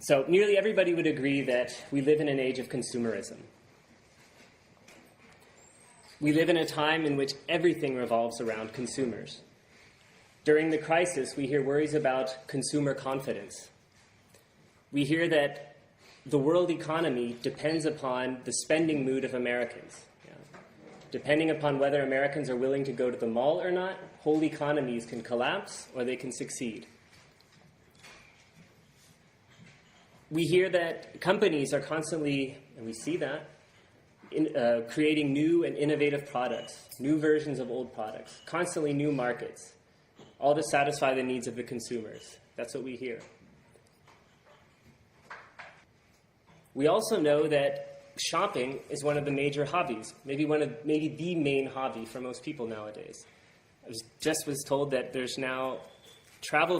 So nearly everybody would agree that we live in an age of consumerism. We live in a time in which everything revolves around consumers. During the crisis, we hear worries about consumer confidence. We hear that the world economy depends upon the spending mood of Americans. Depending upon whether Americans are willing to go to the mall or not, whole economies can collapse or they can succeed. We hear that companies are constantly, and we see that, creating new and innovative products, new versions of old products, constantly new markets, all to satisfy the needs of the consumers. That's what we hear. We also know that shopping is one of the major hobbies, maybe the main hobby for most people nowadays. I just was told that there's now travel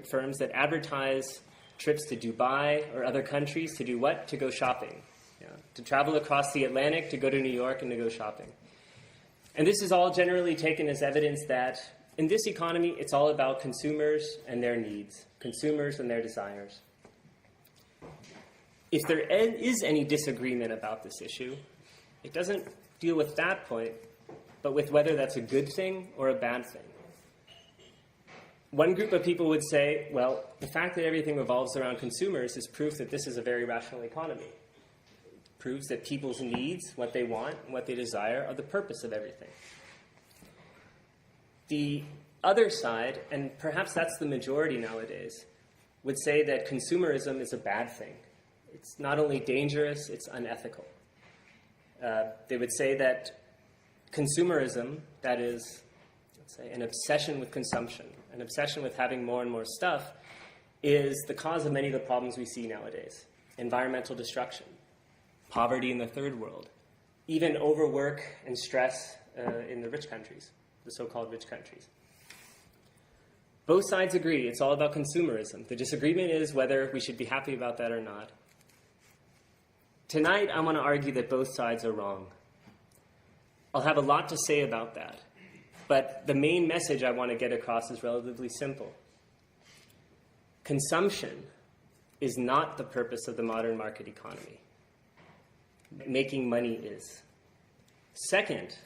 firms that advertise trips to Dubai or other countries to do what? To go shopping. To travel across the Atlantic, to go to New York and to go shopping. And this is all generally taken as evidence that in this economy, it's all about consumers and their needs, consumers and their desires. If there is any disagreement about this issue, it doesn't deal with that point, but with whether that's a good thing or a bad thing. One group of people would say, well, the fact that everything revolves around consumers is proof that this is a very rational economy. It proves that people's needs, what they want, and what they desire, are the purpose of everything. The other side, and perhaps that's the majority nowadays, would say that consumerism is a bad thing. It's not only dangerous, it's unethical. They would say that consumerism, that is, let's say, an obsession with consumption, an obsession with having more and more stuff, is the cause of many of the problems we see nowadays. Environmental destruction, poverty in the third world, even overwork and stress in the rich countries, the so-called rich countries. Both sides agree it's all about consumerism. The disagreement is whether we should be happy about that or not. Tonight, I want to argue that both sides are wrong. I'll have a lot to say about that, but the main message I want to get across is relatively simple. Consumption is not the purpose of the modern market economy. Making money is. Second,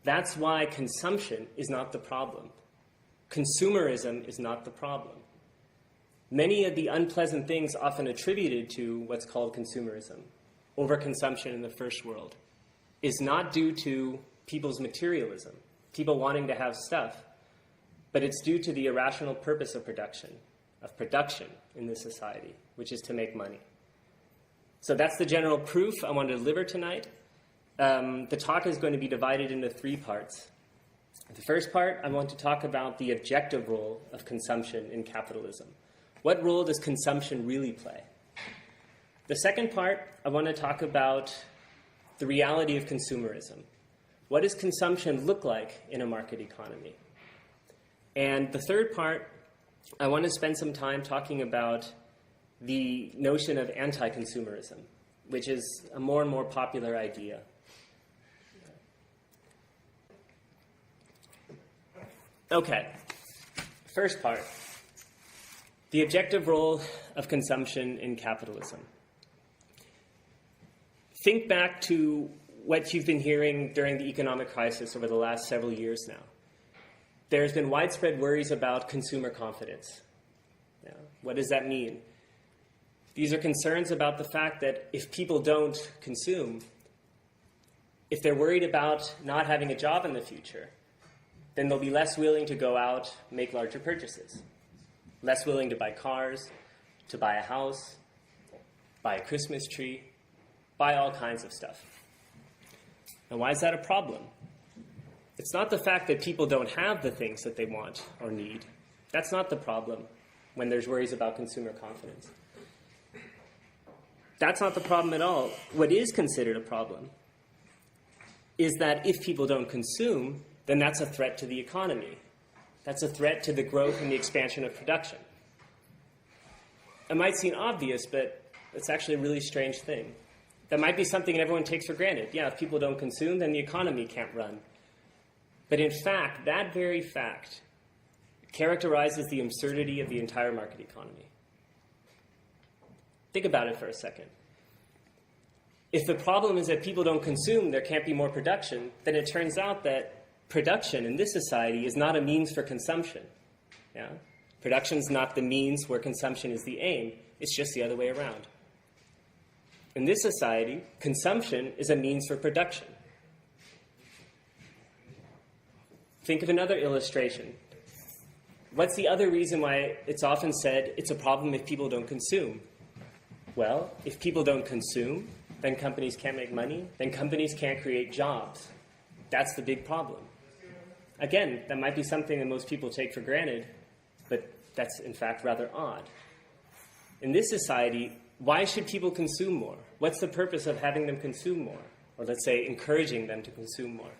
that's why consumption is not the problem. Consumerism is not the problem. Many of the unpleasant things often attributed to what's called consumerism, overconsumption in the first world, is not due to people's materialism, people wanting to have stuff, but it's due to the irrational purpose of production in this society, which is to make money. So that's the general proof I want to deliver tonight. The talk is going to be divided into 3 parts. The first part, I want to talk about the objective role of consumption in capitalism. What role does consumption really play? The second part, I want to talk about the reality of consumerism. What does consumption look like in a market economy? And the third part, I want to spend some time talking about the notion of anti-consumerism, which is a more and more popular idea. Okay, first part, the objective role of consumption in capitalism. Think back to what you've been hearing during the economic crisis over the last several years now. There's been widespread worries about consumer confidence. What does that mean? These are concerns about the fact that if people don't consume, if they're worried about not having a job in the future, then they'll be less willing to go out and make larger purchases, less willing to buy cars, to buy a house, buy a Christmas tree, buy all kinds of stuff. And why is that a problem? It's not the fact that people don't have the things that they want or need. That's not the problem when there's worries about consumer confidence. That's not the problem at all. What is considered a problem is that if people don't consume, then that's a threat to the economy. That's a threat to the growth and the expansion of production. It might seem obvious, but it's actually a really strange thing. That might be something everyone takes for granted. Yeah, if people don't consume, then the economy can't run. But in fact, that very fact characterizes the absurdity of the entire market economy. Think about it for a second. If the problem is that people don't consume, there can't be more production, then it turns out that production in this society is not a means for consumption. Yeah? Production is not the means where consumption is the aim. It's just the other way around. In this society, consumption is a means for production. Think of another illustration. What's the other reason why it's often said it's a problem if people don't consume? Well, if people don't consume, then companies can't make money, then companies can't create jobs. That's the big problem. Again, that might be something that most people take for granted, but that's in fact rather odd. In this society, why should people consume more? What's the purpose of having them consume more? Or let's say encouraging them to consume more.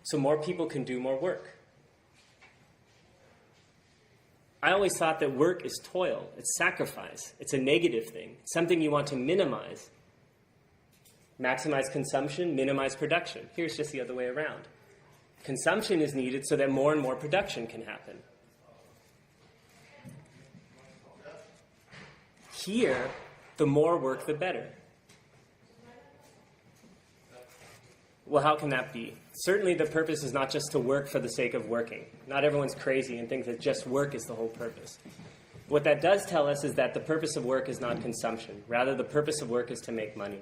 So more people can do more work. I always thought that work is toil, it's sacrifice, it's a negative thing, something you want to minimize. Maximize consumption, minimize production. Here's just the other way around. Consumption is needed so that more and more production can happen. Here, the more work, the better. Well, how can that be? Certainly the purpose is not just to work for the sake of working. Not everyone's crazy and thinks that just work is the whole purpose. What that does tell us is that the purpose of work is not consumption. Rather, the purpose of work is to make money.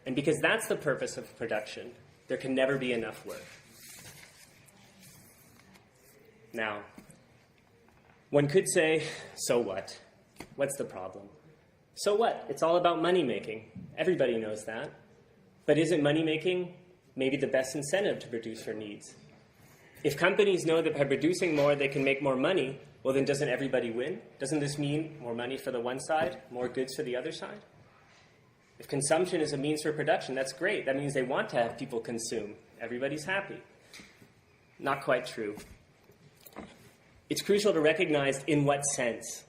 And because that's the purpose of production, there can never be enough work. Now, one could say, so what? What's the problem? So what? It's all about money making. Everybody knows that. But isn't money making maybe the best incentive to produce for needs? If companies know that by producing more they can make more money, well then doesn't everybody win? Doesn't this mean more money for the one side, more goods for the other side? If consumption is a means for production, that's great. That means they want to have people consume. Everybody's happy. Not quite true. It's crucial to recognize in what sense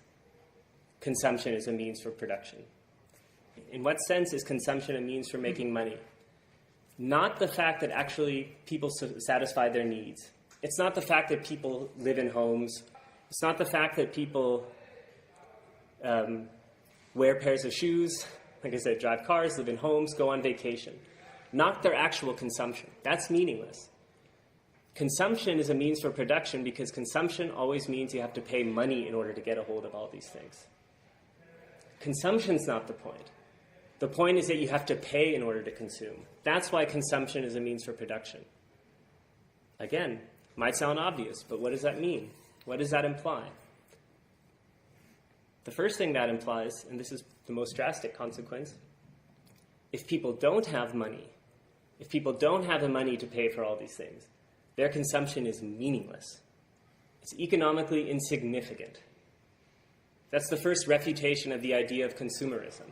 consumption is a means for production. In what sense is consumption a means for making money? Not the fact that actually people satisfy their needs. It's not the fact that people live in homes. It's not the fact that people wear pairs of shoes, like I said, drive cars, live in homes, go on vacation. Not their actual consumption. That's meaningless. Consumption is a means for production because consumption always means you have to pay money in order to get a hold of all these things. Consumption's not the point. The point is that you have to pay in order to consume. That's why consumption is a means for production. Again, might sound obvious, but what does that mean? What does that imply? The first thing that implies, and this is the most drastic consequence, if people don't have money, if people don't have the money to pay for all these things, their consumption is meaningless. It's economically insignificant. That's the first refutation of the idea of consumerism.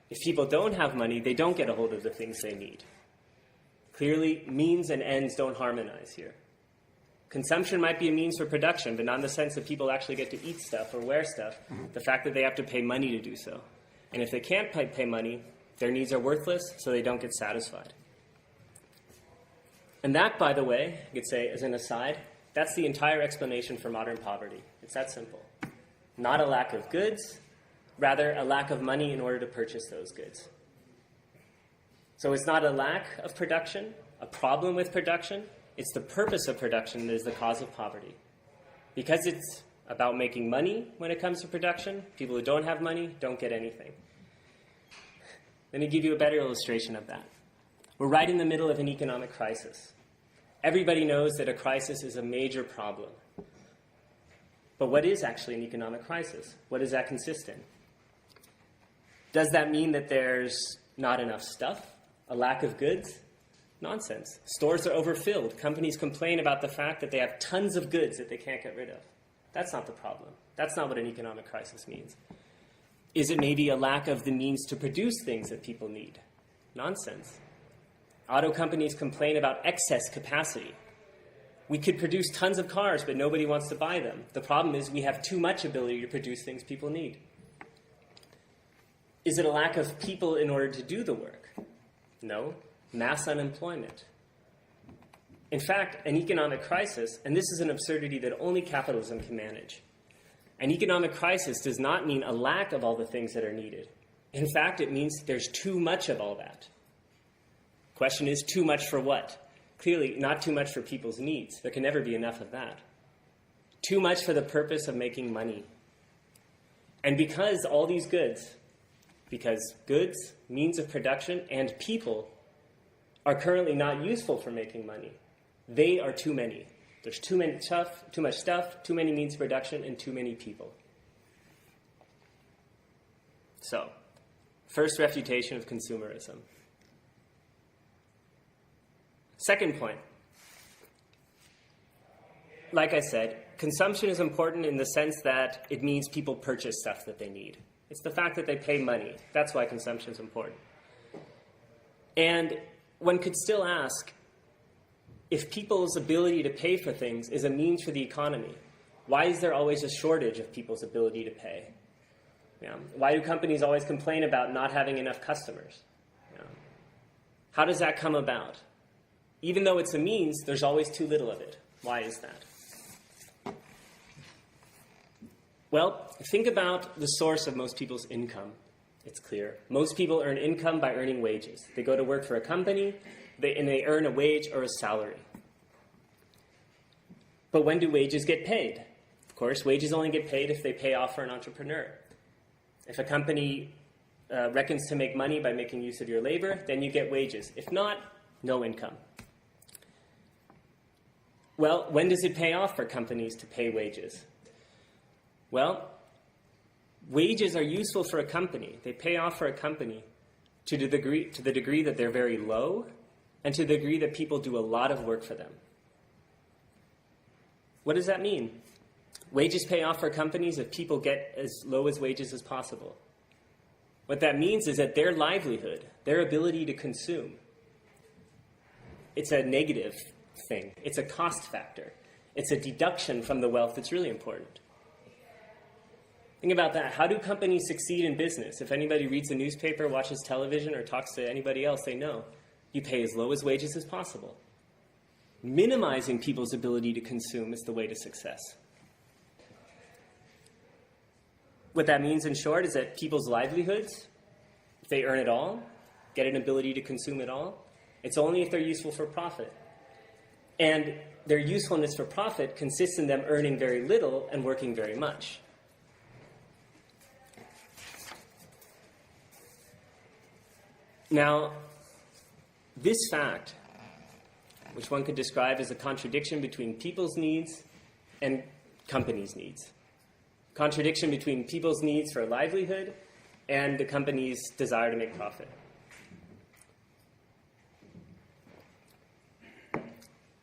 If people don't have money, they don't get a hold of the things they need. Clearly, means and ends don't harmonize here. Consumption might be a means for production, but not in the sense that people actually get to eat stuff or wear stuff. The fact that they have to pay money to do so. And if they can't pay money, their needs are worthless, so they don't get satisfied. And that, by the way, I could say as an aside, that's the entire explanation for modern poverty. It's that simple. Not a lack of goods, rather a lack of money in order to purchase those goods. So it's not a lack of production, a problem with production. It's the purpose of production that is the cause of poverty. Because it's about making money when it comes to production, people who don't have money don't get anything. Let me give you a better illustration of that. We're right in the middle of an economic crisis. Everybody knows that a crisis is a major problem. But what is actually an economic crisis? What does that consist in? Does that mean that there's not enough stuff? A lack of goods? Nonsense. Stores are overfilled. Companies complain about the fact that they have tons of goods that they can't get rid of. That's not the problem. That's not what an economic crisis means. Is it maybe a lack of the means to produce things that people need? Nonsense. Auto companies complain about excess capacity. We could produce tons of cars, but nobody wants to buy them. The problem is we have too much ability to produce things people need. Is it a lack of people in order to do the work? No. Mass unemployment. In fact, an economic crisis, and this is an absurdity that only capitalism can manage. An economic crisis does not mean a lack of all the things that are needed. In fact, it means there's too much of all that. Question is, too much for what? Clearly, not too much for people's needs. There can never be enough of that. Too much for the purpose of making money. And because all these goods, because goods, means of production, and people are currently not useful for making money, they are too many. There's too much stuff, too many means of production, and too many people. So, first refutation of consumerism. Second point. Like I said, consumption is important in the sense that it means people purchase stuff that they need. It's the fact that they pay money. That's why consumption is important. And one could still ask, if people's ability to pay for things is a means for the economy, why is there always a shortage of people's ability to pay? Why do companies always complain about not having enough customers? How does that come about? Even though it's a means, there's always too little of it. Why is that? Well, think about the source of most people's income. It's clear. Most people earn income by earning wages. They go to work for a company, and they earn a wage or a salary. But when do wages get paid? Of course, wages only get paid if they pay off for an entrepreneur. If a company reckons to make money by making use of your labor, then you get wages. If not, no income. Well, when does it pay off for companies to pay wages? Well, wages are useful for a company. They pay off for a company to the degree that they're very low and to the degree that people do a lot of work for them. What does that mean? Wages pay off for companies if people get as low as wages as possible. What that means is that their livelihood, their ability to consume, it's a negative thing. It's a cost factor. It's a deduction from the wealth that's really important. Think about that. How do companies succeed in business? If anybody reads a newspaper, watches television, or talks to anybody else, they know you pay as low as wages as possible. Minimizing people's ability to consume is the way to success. What that means, in short, is that people's livelihoods, if they earn it all, get an ability to consume it all, it's only if they're useful for profit. And their usefulness for profit consists in them earning very little and working very much. Now, this fact, which one could describe as a contradiction between people's needs and companies' needs. Contradiction between people's needs for a livelihood and the company's desire to make profit.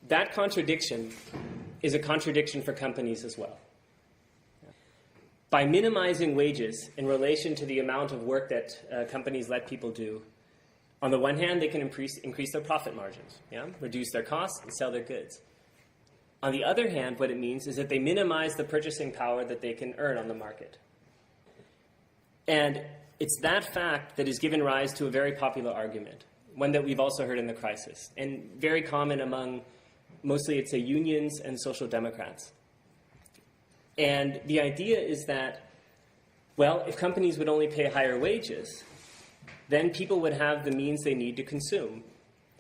That contradiction is a contradiction for companies as well. By minimizing wages in relation to the amount of work that companies let people do, on the one hand, they can increase their profit margins, reduce their costs and sell their goods. On the other hand, what it means is that they minimize the purchasing power that they can earn on the market. And it's that fact that has given rise to a very popular argument, one that we've also heard in the crisis, and very common among, mostly it's unions and social democrats. And the idea is that, well, if companies would only pay higher wages, then people would have the means they need to consume.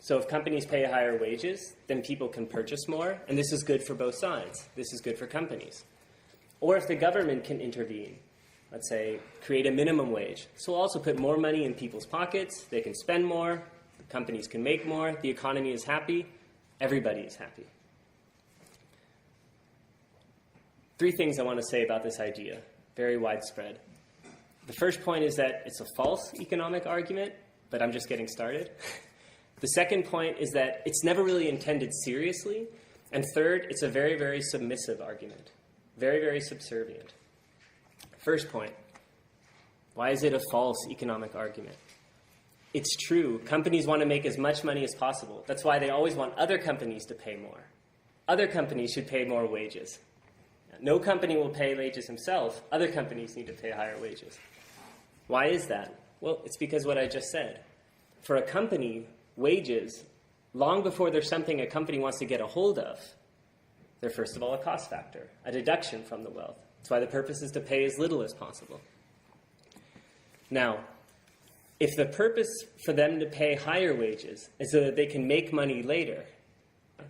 So if companies pay higher wages, then people can purchase more, and this is good for both sides. This is good for companies. Or if the government can intervene, let's say, create a minimum wage. So we'll also put more money in people's pockets, they can spend more, companies can make more, the economy is happy, everybody is happy. Three things I want to say about this idea, very widespread. The first point is that it's a false economic argument, but I'm just getting started. The second point is that it's never really intended seriously. And third, it's a very, very submissive argument, very, very subservient. First point, why is it a false economic argument? It's true. Companies want to make as much money as possible. That's why they always want other companies to pay more. Other companies should pay more wages. No company will pay wages himself. Other companies need to pay higher wages. Why is that? Well, it's because what I just said. For a company, wages, long before there's something a company wants to get a hold of, they're first of all a cost factor, a deduction from the wealth. That's why the purpose is to pay as little as possible. Now, if the purpose for them to pay higher wages is so that they can make money later,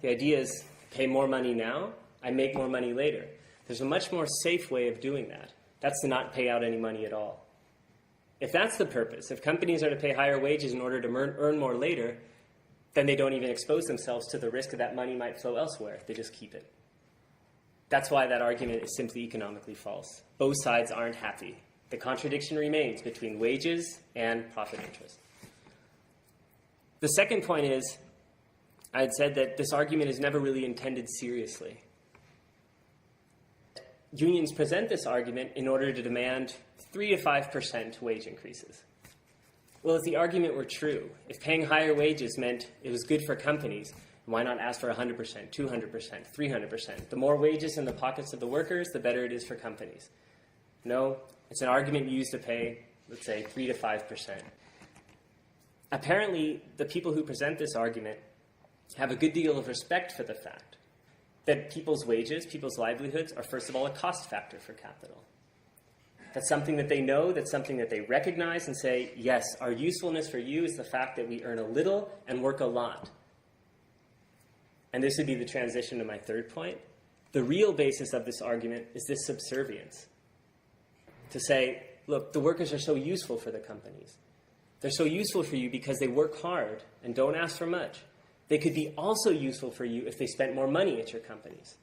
the idea is pay more money now, I make more money later. There's a much more safe way of doing that. That's to not pay out any money at all. If that's the purpose, if companies are to pay higher wages in order to earn more later, then they don't even expose themselves to the risk that that money might flow elsewhere. They just keep it. That's why that argument is simply economically false. Both sides aren't happy. The contradiction remains between wages and profit interest. The second point is, I had said that this argument is never really intended seriously. Unions present this argument in order to demand 3 to 5% wage increases. Well, if the argument were true, if paying higher wages meant it was good for companies, why not ask for 100%, 200%, 300%? The more wages in the pockets of the workers, the better it is for companies. No, it's an argument used to pay, let's say, 3 to 5%. Apparently, the people who present this argument have a good deal of respect for the fact that people's wages, people's livelihoods, are first of all a cost factor for capital. That's something that they know, that's something that they recognize and say, yes, our usefulness for you is the fact that we earn a little and work a lot. And this would be the transition to my third point. The real basis of this argument is this subservience. To say, look, the workers are so useful for the companies. They're so useful for you because they work hard and don't ask for much. They could be also useful for you if they spent more money at your companies.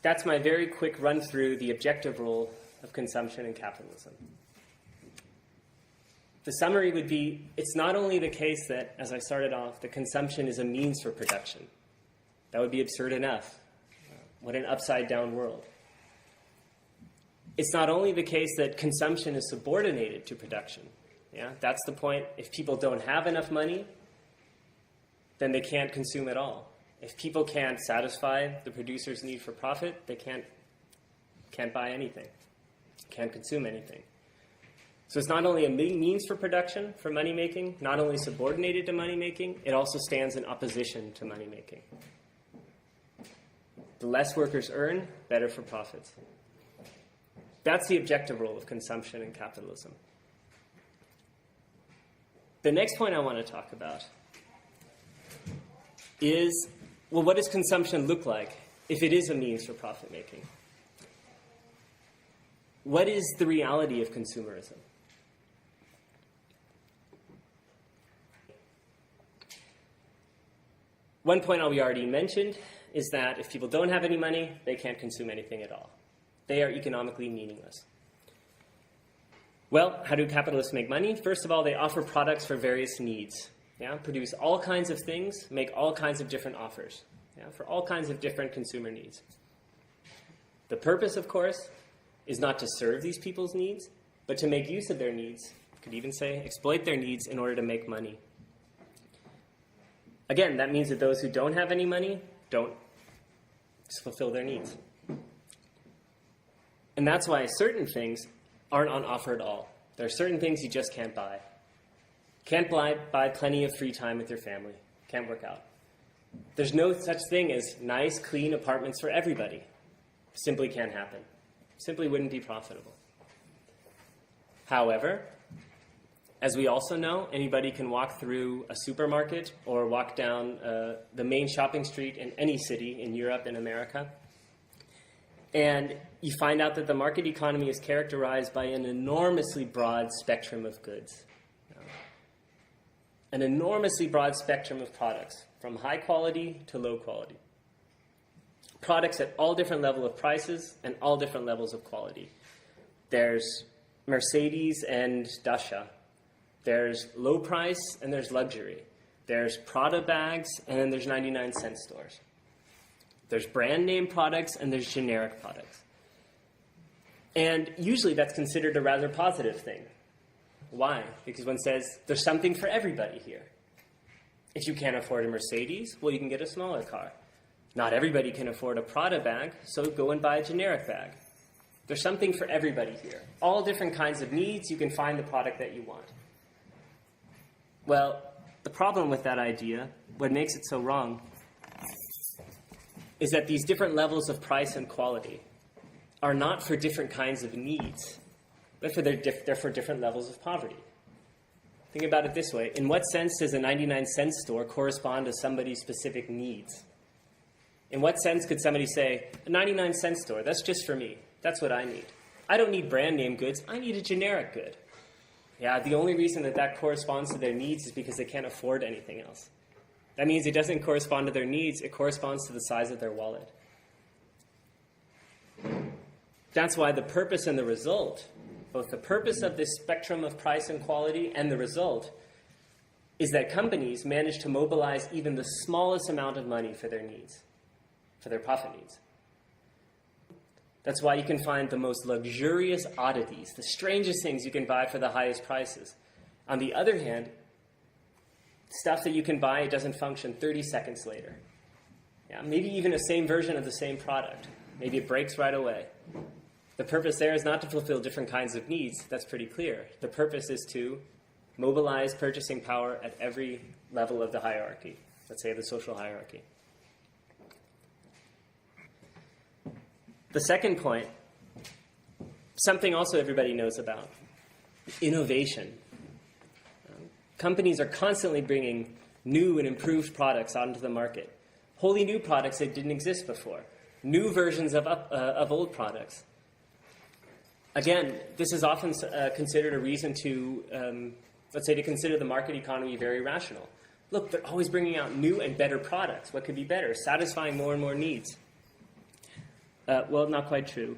That's my very quick run through the objective role of consumption in capitalism. The summary would be, it's not only the case that, as I started off, that consumption is a means for production. That would be absurd enough. What an upside-down world. It's not only the case that consumption is subordinated to production. Yeah, that's the point. If people don't have enough money, then they can't consume at all. If people can't satisfy the producer's need for profit, they can't buy anything, can't consume anything. So it's not only a means for production, for money-making, not only subordinated to money-making, it also stands in opposition to money-making. The less workers earn, better for profits. That's the objective role of consumption in capitalism. The next point I want to talk about is, well, what does consumption look like if it is a means for profit-making? What is the reality of consumerism? One point we already mentioned is that if people don't have any money, they can't consume anything at all. They are economically meaningless. Well, how do capitalists make money? First of all, they offer products for various needs. Yeah? Produce all kinds of things, make all kinds of different offers, yeah? For all kinds of different consumer needs. The purpose, of course, is not to serve these people's needs, but to make use of their needs. You could even say exploit their needs in order to make money. Again, that means that those who don't have any money don't fulfill their needs. And that's why certain things aren't on offer at all. There are certain things you just can't buy. Can't buy plenty of free time with your family. Can't work out. There's no such thing as nice, clean apartments for everybody. Simply can't happen. Simply wouldn't be profitable. However, as we also know, anybody can walk through a supermarket or walk down the main shopping street in any city in Europe and America, and you find out that the market economy is characterized by an enormously broad spectrum of goods. An enormously broad spectrum of products, from high quality to low quality. Products at all different levels of prices and all different levels of quality. There's Mercedes and Dacia. There's low price and there's luxury. There's Prada bags and then there's 99-cent stores. There's brand name products and there's generic products. And usually that's considered a rather positive thing. Why? Because one says there's something for everybody here. If you can't afford a Mercedes, well, you can get a smaller car. Not everybody can afford a Prada bag, so go and buy a generic bag. There's something for everybody here. All different kinds of needs, you can find the product that you want. Well, The problem with that idea, what makes it so wrong, is that these different levels of price and quality are not for different kinds of needs, but they're for different levels of poverty. Think about it this way. In what sense does a 99-cent store correspond to somebody's specific needs? In what sense could somebody say, a 99-cent store, that's just for me. That's what I need. I don't need brand name goods. I need a generic good. Yeah, the only reason that corresponds to their needs is because they can't afford anything else. That means it doesn't correspond to their needs. It corresponds to the size of their wallet. That's why the purpose and the result, both the purpose of this spectrum of price and quality and the result, is that companies manage to mobilize even the smallest amount of money for their needs, for their profit needs. That's why you can find the most luxurious oddities, the strangest things you can buy for the highest prices. On the other hand, stuff that you can buy, it doesn't function 30 seconds later. Yeah, maybe even a same version of the same product. Maybe it breaks right away. The purpose there is not to fulfill different kinds of needs. That's pretty clear. The purpose is to mobilize purchasing power at every level of the hierarchy, let's say the social hierarchy. The second point, something also everybody knows about, innovation. Companies are constantly bringing new and improved products onto the market, wholly new products that didn't exist before, new versions of old products. Again, this is often considered a reason to, let's say, to consider the market economy very rational. Look, they're always bringing out new and better products. What could be better? Satisfying more and more needs. Well, not quite true.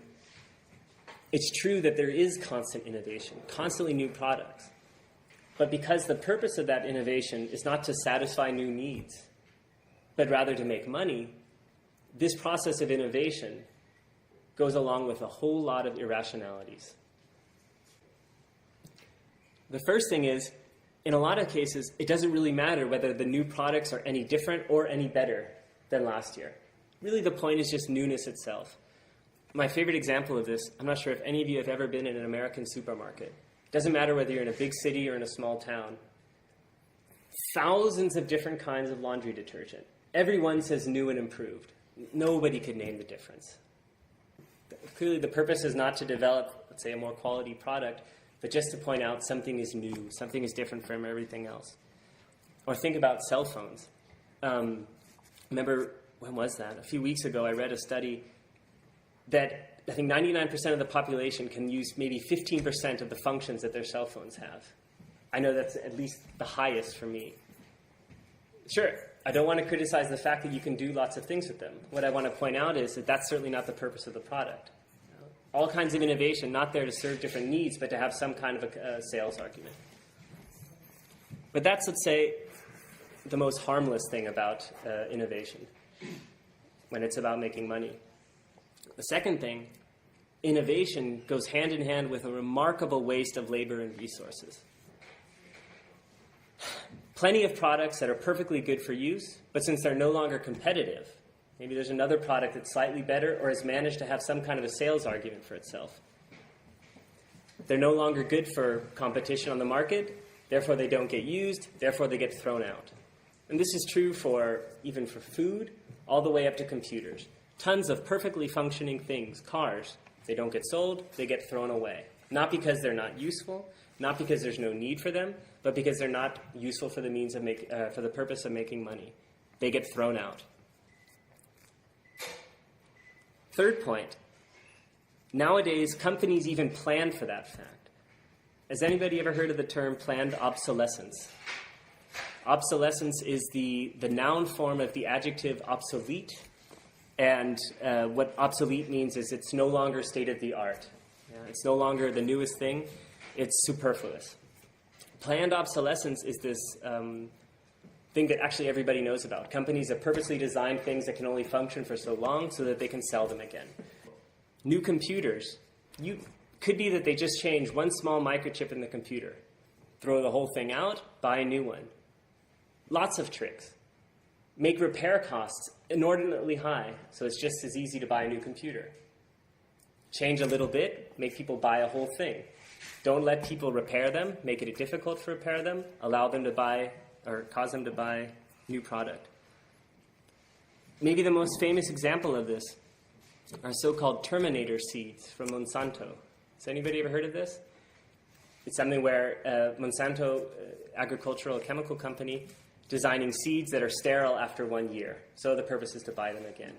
It's true that there is constant innovation, constantly new products. But because the purpose of that innovation is not to satisfy new needs, but rather to make money, this process of innovation goes along with a whole lot of irrationalities. The first thing is, in a lot of cases, it doesn't really matter whether the new products are any different or any better than last year. Really, the point is just newness itself. My favorite example of this, I'm not sure if any of you have ever been in an American supermarket. It doesn't matter whether you're in a big city or in a small town. Thousands of different kinds of laundry detergent. Everyone says new and improved. Nobody could name the difference. Clearly, the purpose is not to develop, let's say, a more quality product, but just to point out something is new, something is different from everything else. Or think about cell phones. Remember, when was that? A few weeks ago, I read a study that I think 99% of the population can use maybe 15% of the functions that their cell phones have. I know that's at least the highest for me. Sure, I don't want to criticize the fact that you can do lots of things with them. What I want to point out is that that's certainly not the purpose of the product. All kinds of innovation, not there to serve different needs, but to have some kind of a sales argument. But that's, let's say, the most harmless thing about innovation, when it's about making money. The second thing, innovation goes hand in hand with a remarkable waste of labor and resources. Plenty of products that are perfectly good for use, but since they're no longer competitive, maybe there's another product that's slightly better or has managed to have some kind of a sales argument for itself. They're no longer good for competition on the market, therefore they don't get used, therefore they get thrown out. And this is true even for food, all the way up to computers. Tons of perfectly functioning things, cars, they don't get sold, they get thrown away. Not because they're not useful, not because there's no need for them, but because they're not useful for the purpose of making money. They get thrown out. Third point, nowadays companies even plan for that fact. Has anybody ever heard of the term planned obsolescence? Obsolescence is the noun form of the adjective obsolete, and what obsolete means is it's no longer state-of-the-art. It's no longer the newest thing, it's superfluous. Planned obsolescence is this thing that actually everybody knows about. Companies have purposely designed things that can only function for so long so that they can sell them again. New computers, could be that they just change one small microchip in the computer, throw the whole thing out, buy a new one. Lots of tricks. Make repair costs inordinately high, so it's just as easy to buy a new computer. Change a little bit, make people buy a whole thing. Don't let people repair them, make it difficult to repair them, allow them to buy or cause them to buy new product. Maybe the most famous example of this are so-called Terminator seeds from Monsanto. Has anybody ever heard of this? It's something where Monsanto, agricultural chemical company, designing seeds that are sterile after 1 year. So the purpose is to buy them again.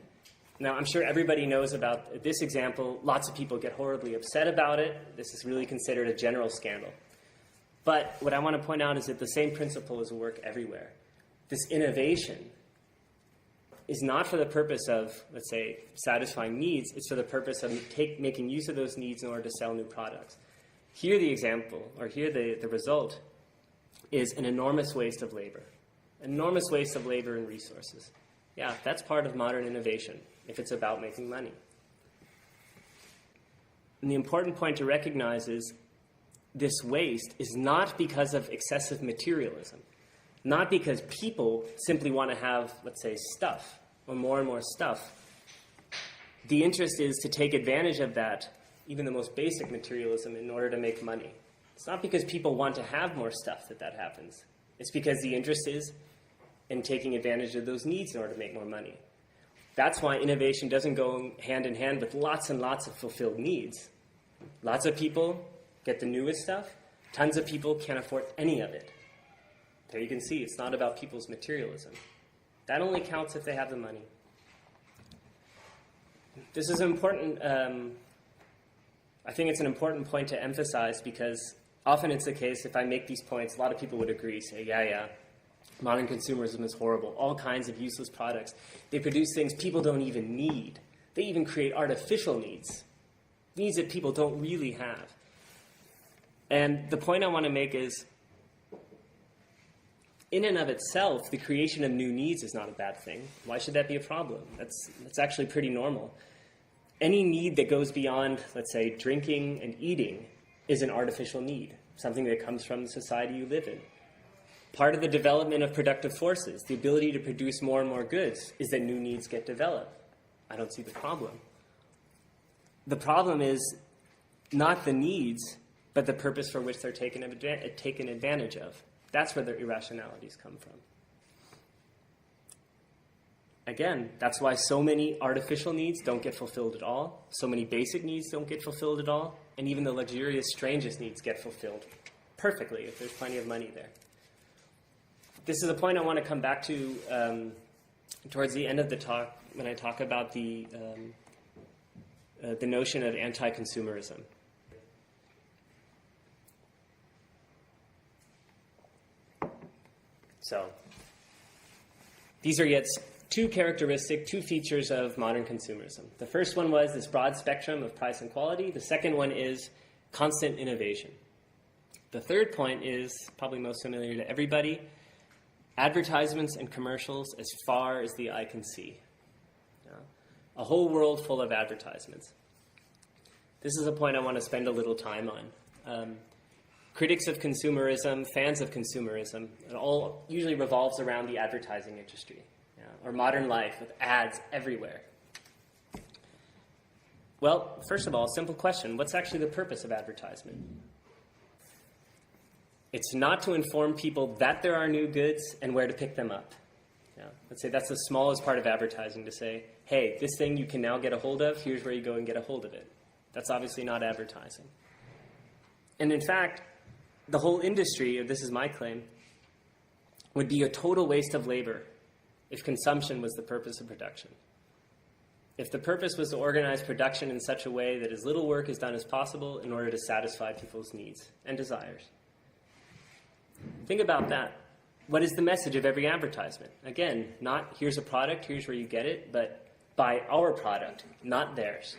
Now, I'm sure everybody knows about this example. Lots of people get horribly upset about it. This is really considered a general scandal. But what I want to point out is that the same principle is at work everywhere. This innovation is not for the purpose of, let's say, satisfying needs. It's for the purpose of making use of those needs in order to sell new products. Here the example, or here the result, is an enormous waste of labor. Enormous waste of labor and resources. Yeah, that's part of modern innovation, if it's about making money. And the important point to recognize is this waste is not because of excessive materialism, not because people simply want to have, let's say, stuff, or more and more stuff. The interest is to take advantage of that, even the most basic materialism, in order to make money. It's not because people want to have more stuff that happens. It's because the interest is in taking advantage of those needs in order to make more money. That's why innovation doesn't go hand in hand with lots and lots of fulfilled needs. Lots of people get the newest stuff. Tons of people can't afford any of it. There you can see it's not about people's materialism. That only counts if they have the money. This is important. I think it's an important point to emphasize because often it's the case, if I make these points, a lot of people would agree, say, yeah, modern consumerism is horrible. All kinds of useless products. They produce things people don't even need. They even create artificial needs that people don't really have. And the point I want to make is, in and of itself, the creation of new needs is not a bad thing. Why should that be a problem? That's actually pretty normal. Any need that goes beyond, let's say, drinking and eating is an artificial need, something that comes from the society you live in. Part of the development of productive forces, the ability to produce more and more goods, is that new needs get developed. I don't see the problem. The problem is not the needs, but the purpose for which they're taken advantage of. That's where their irrationalities come from. Again, that's why so many artificial needs don't get fulfilled at all. So many basic needs don't get fulfilled at all. And even the luxurious, strangest needs get fulfilled perfectly if there's plenty of money there. This is a point I want to come back to towards the end of the talk when I talk about the notion of anti-consumerism. So, these are yet two features of modern consumerism. The first one was this broad spectrum of price and quality. The second one is constant innovation. The third point is, probably most familiar to everybody, advertisements and commercials as far as the eye can see. A whole world full of advertisements. This is a point I want to spend a little time on. Critics of consumerism, fans of consumerism, it all usually revolves around the advertising industry, or modern life with ads everywhere. Well, first of all, simple question. What's actually the purpose of advertisement? It's not to inform people that there are new goods and where to pick them up. Let's say that's the smallest part of advertising, to say, hey, this thing you can now get a hold of, here's where you go and get a hold of it. That's obviously not advertising. And in fact, the whole industry, this is my claim, would be a total waste of labor if consumption was the purpose of production. If the purpose was to organize production in such a way that as little work is done as possible in order to satisfy people's needs and desires. Think about that. What is the message of every advertisement? Again, not here's a product, here's where you get it, but buy our product, not theirs.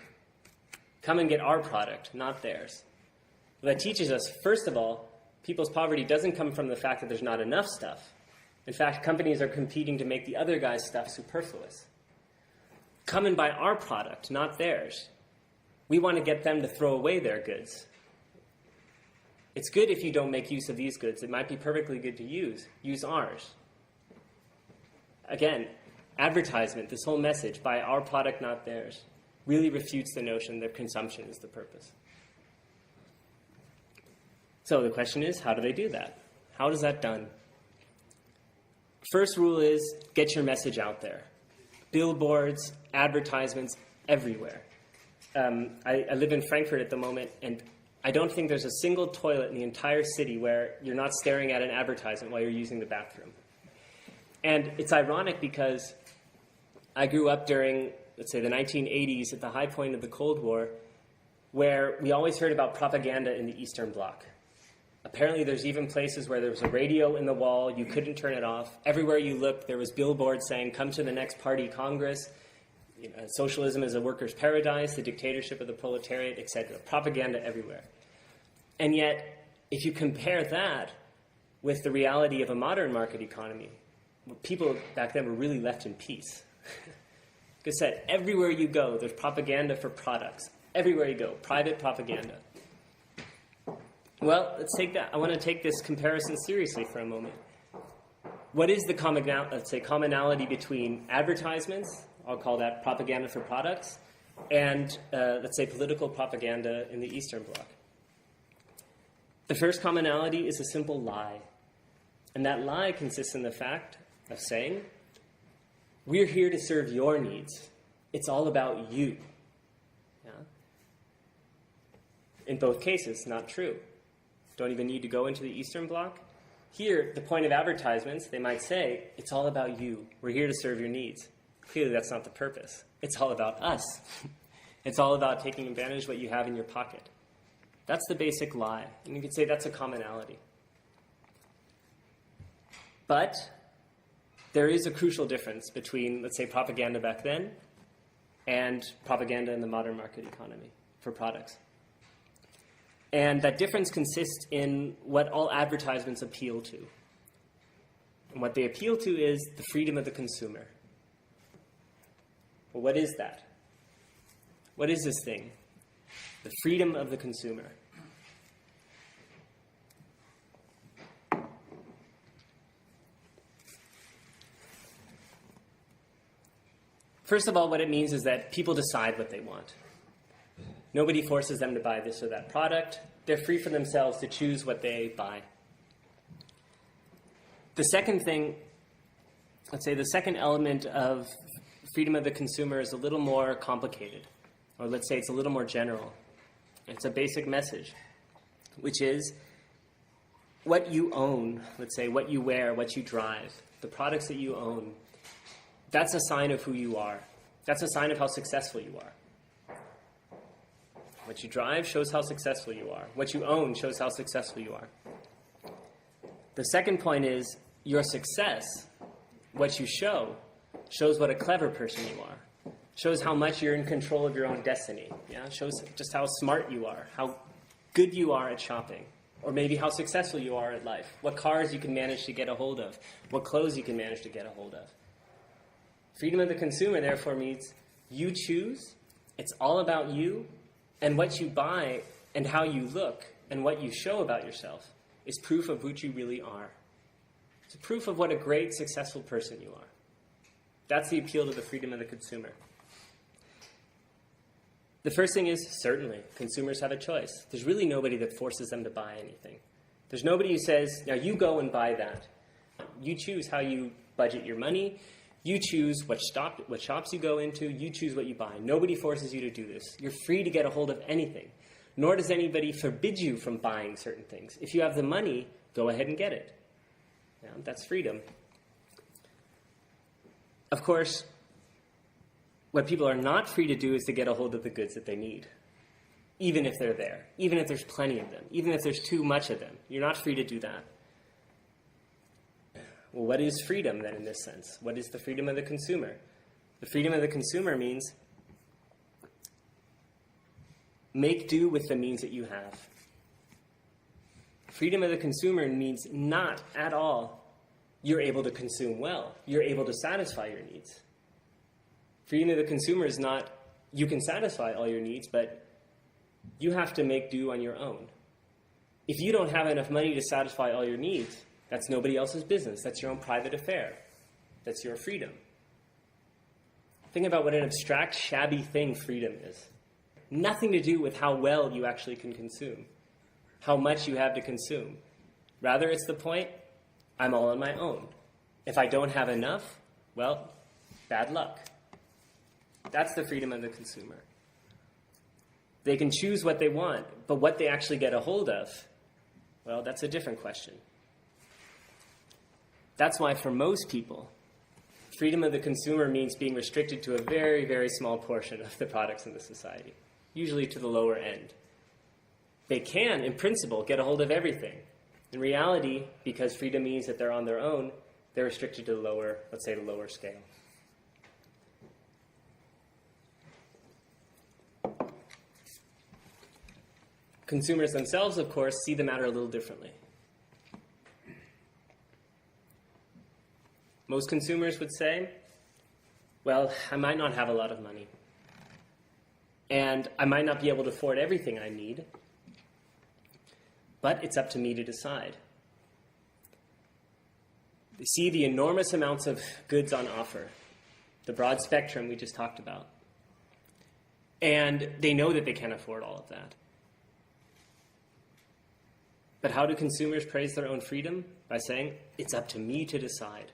Come and get our product, not theirs. Well, that teaches us, first of all, people's poverty doesn't come from the fact that there's not enough stuff. In fact, companies are competing to make the other guy's stuff superfluous. Come and buy our product, not theirs. We want to get them to throw away their goods. It's good if you don't make use of these goods. It might be perfectly good to use. Use ours. Again, advertisement, this whole message, buy our product, not theirs, really refutes the notion that consumption is the purpose. So the question is, how do they do that? How is that done? First rule is get your message out there. Billboards, advertisements, everywhere. I live in Frankfurt at the moment, and I don't think there's a single toilet in the entire city where you're not staring at an advertisement while you're using the bathroom. And it's ironic because I grew up during, let's say, the 1980s at the high point of the Cold War, where we always heard about propaganda in the Eastern Bloc. Apparently there's even places where there was a radio in the wall, you couldn't turn it off. Everywhere you looked, there was billboards saying, come to the next party Congress, socialism is a worker's paradise, the dictatorship of the proletariat, etc. Propaganda everywhere. And yet, if you compare that with the reality of a modern market economy, people back then were really left in peace. Like I said, everywhere you go, there's propaganda for products. Everywhere you go, private propaganda. Well, let's take that. I want to take this comparison seriously for a moment. What is the commonality between advertisements, I'll call that propaganda for products, and let's say political propaganda in the Eastern Bloc? The first commonality is a simple lie. And that lie consists in the fact of saying, we're here to serve your needs. It's all about you. Yeah? In both cases, not true. Don't even need to go into the Eastern Bloc. Here, the point of advertisements, they might say, it's all about you. We're here to serve your needs. Clearly, that's not the purpose. It's all about us. It's all about taking advantage of what you have in your pocket. That's the basic lie. And you could say that's a commonality. But there is a crucial difference between, let's say, propaganda back then and propaganda in the modern market economy for products. And that difference consists in what all advertisements appeal to. And what they appeal to is the freedom of the consumer. Well, what is that? What is this thing? The freedom of the consumer. First of all, what it means is that people decide what they want. Nobody forces them to buy this or that product. They're free for themselves to choose what they buy. The second thing, let's say the second element of freedom of the consumer is a little more complicated. Or let's say it's a little more general. It's a basic message, which is what you own, let's say what you wear, what you drive, the products that you own, that's a sign of who you are. That's a sign of how successful you are. What you drive shows how successful you are. What you own shows how successful you are. The second point is your success, what you show, shows what a clever person you are. Shows how much you're in control of your own destiny. Yeah? Shows just how smart you are, how good you are at shopping, or maybe how successful you are at life, what cars you can manage to get a hold of, what clothes you can manage to get a hold of. Freedom of the consumer, therefore, means you choose, it's all about you, and what you buy and how you look and what you show about yourself is proof of what you really are. It's a proof of what a great, successful person you are. That's the appeal to the freedom of the consumer. The first thing is, certainly, consumers have a choice. There's really nobody that forces them to buy anything. There's nobody who says, now you go and buy that. You choose how you budget your money. You choose what shops you go into. You choose what you buy. Nobody forces you to do this. You're free to get a hold of anything. Nor does anybody forbid you from buying certain things. If you have the money, go ahead and get it. Yeah, that's freedom. Of course, what people are not free to do is to get a hold of the goods that they need, even if they're there, even if there's plenty of them, even if there's too much of them. You're not free to do that. Well, what is freedom then in this sense? What is the freedom of the consumer? The freedom of the consumer means make do with the means that you have. Freedom of the consumer means not at all you're able to consume well. You're able to satisfy your needs. Freedom of the consumer is not you can satisfy all your needs, but you have to make do on your own. If you don't have enough money to satisfy all your needs, that's nobody else's business. That's your own private affair. That's your freedom. Think about what an abstract, shabby thing freedom is. Nothing to do with how well you actually can consume, how much you have to consume. Rather, it's the point, I'm all on my own. If I don't have enough, well, bad luck. That's the freedom of the consumer. They can choose what they want, but what they actually get a hold of, well, that's a different question. That's why for most people, freedom of the consumer means being restricted to a very, very small portion of the products in the society, usually to the lower end. They can, in principle, get a hold of everything. In reality, because freedom means that they're on their own, they're restricted to the lower, let's say, the lower scale. Consumers themselves, of course, see the matter a little differently. Most consumers would say, well, I might not have a lot of money, and I might not be able to afford everything I need, but it's up to me to decide. They see the enormous amounts of goods on offer, the broad spectrum we just talked about, and they know that they can't afford all of that. But how do consumers praise their own freedom? By saying, it's up to me to decide.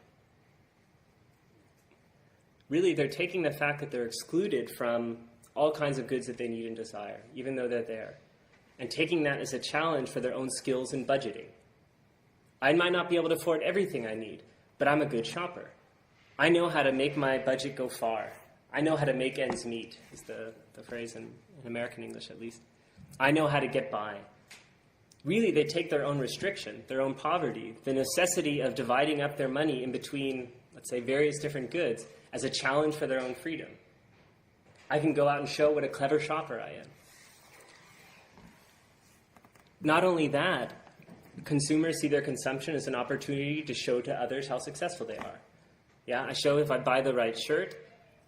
Really, they're taking the fact that they're excluded from all kinds of goods that they need and desire, even though they're there, and taking that as a challenge for their own skills in budgeting. I might not be able to afford everything I need, but I'm a good shopper. I know how to make my budget go far. I know how to make ends meet, is the phrase in American English at least. I know how to get by. Really, they take their own restriction, their own poverty, the necessity of dividing up their money in between, let's say, various different goods as a challenge for their own freedom. I can go out and show what a clever shopper I am. Not only that, consumers see their consumption as an opportunity to show to others how successful they are. Yeah, I show if I buy the right shirt,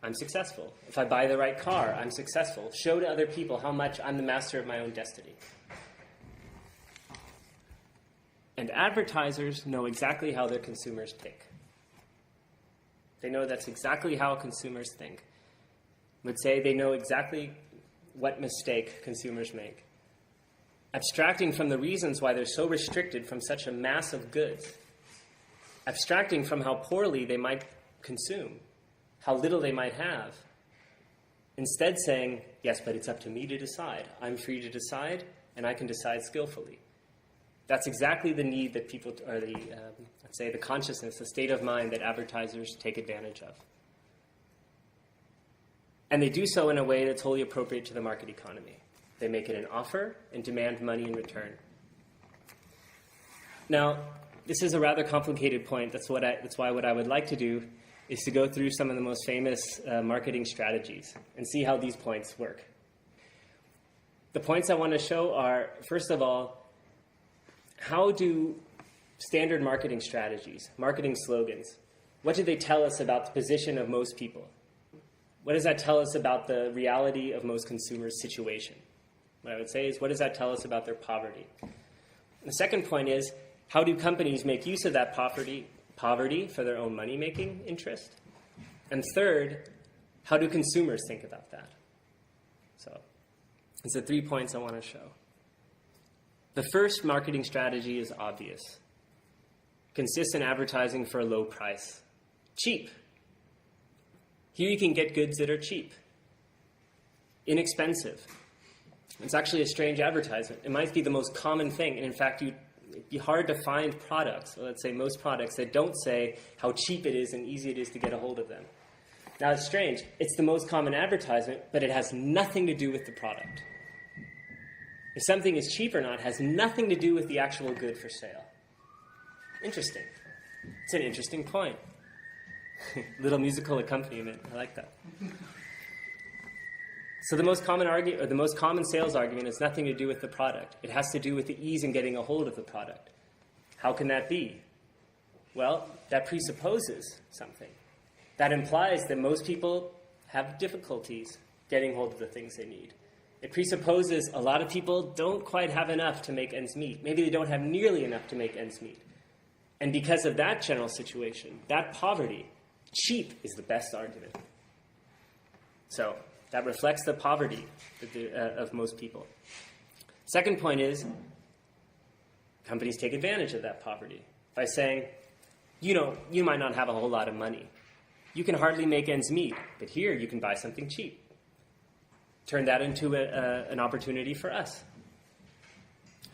I'm successful. If I buy the right car, I'm successful. Show to other people how much I'm the master of my own destiny. And advertisers know exactly how their consumers tick. They know that's exactly how consumers think. I would say they know exactly what mistake consumers make. Abstracting from the reasons why they're so restricted from such a mass of goods. Abstracting from how poorly they might consume, how little they might have. Instead saying, yes, but it's up to me to decide. I'm free to decide, and I can decide skillfully. That's exactly the need that people, or let's say the consciousness, the state of mind that advertisers take advantage of. And they do so in a way that's wholly appropriate to the market economy. They make it an offer and demand money in return. Now, this is a rather complicated point. That's why what I would like to do is to go through some of the most famous marketing strategies and see how these points work. The points I want to show are, first of all, how do standard marketing strategies, marketing slogans, what do they tell us about the position of most people? What does that tell us about the reality of most consumers' situation? What I would say is, what does that tell us about their poverty? The second point is, how do companies make use of that poverty for their own money-making interest? And third, how do consumers think about that? So, these are 3 points I want to show. The first marketing strategy is obvious. It consists in advertising for a low price. Cheap. Here you can get goods that are cheap. Inexpensive. It's actually a strange advertisement. It might be the most common thing, and in fact, it'd be hard to find products, or let's say most products, that don't say how cheap it is and easy it is to get a hold of them. Now, it's strange. It's the most common advertisement, but it has nothing to do with the product. If something is cheap or not has nothing to do with the actual good for sale. Interesting. It's an interesting point. Little musical accompaniment. I like that. So the most common sales argument has nothing to do with the product. It has to do with the ease in getting a hold of the product. How can that be? Well, that presupposes something. That implies that most people have difficulties getting hold of the things they need. It presupposes a lot of people don't quite have enough to make ends meet. Maybe they don't have nearly enough to make ends meet. And because of that general situation, that poverty, cheap is the best argument. So that reflects the poverty of most people. Second point is, companies take advantage of that poverty by saying, You might not have a whole lot of money. You can hardly make ends meet, but here you can buy something cheap. Turn that into an opportunity for us.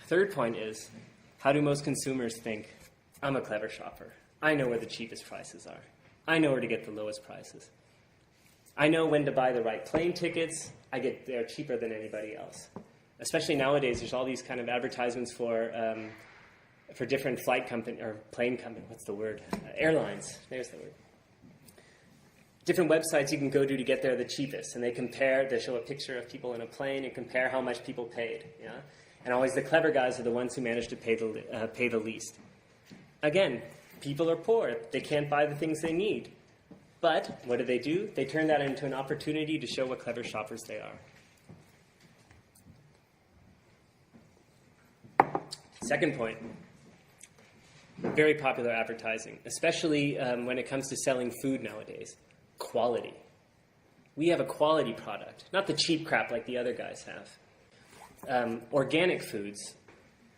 Third point is, how do most consumers think? I'm a clever shopper. I know where the cheapest prices are. I know where to get the lowest prices. I know when to buy the right plane tickets. I get there cheaper than anybody else. Especially nowadays, there's all these kind of advertisements for different flight company or plane company. What's the word? Airlines. There's the word. Different websites you can go to get there the cheapest, and they show a picture of people in a plane and compare how much people paid. Yeah, and always the clever guys are the ones who manage to pay the least. Again, people are poor; they can't buy the things they need. But what do? They turn that into an opportunity to show what clever shoppers they are. Second point. Very popular advertising, especially when it comes to selling food nowadays. Quality. We have a quality product, not the cheap crap like the other guys have. Organic foods.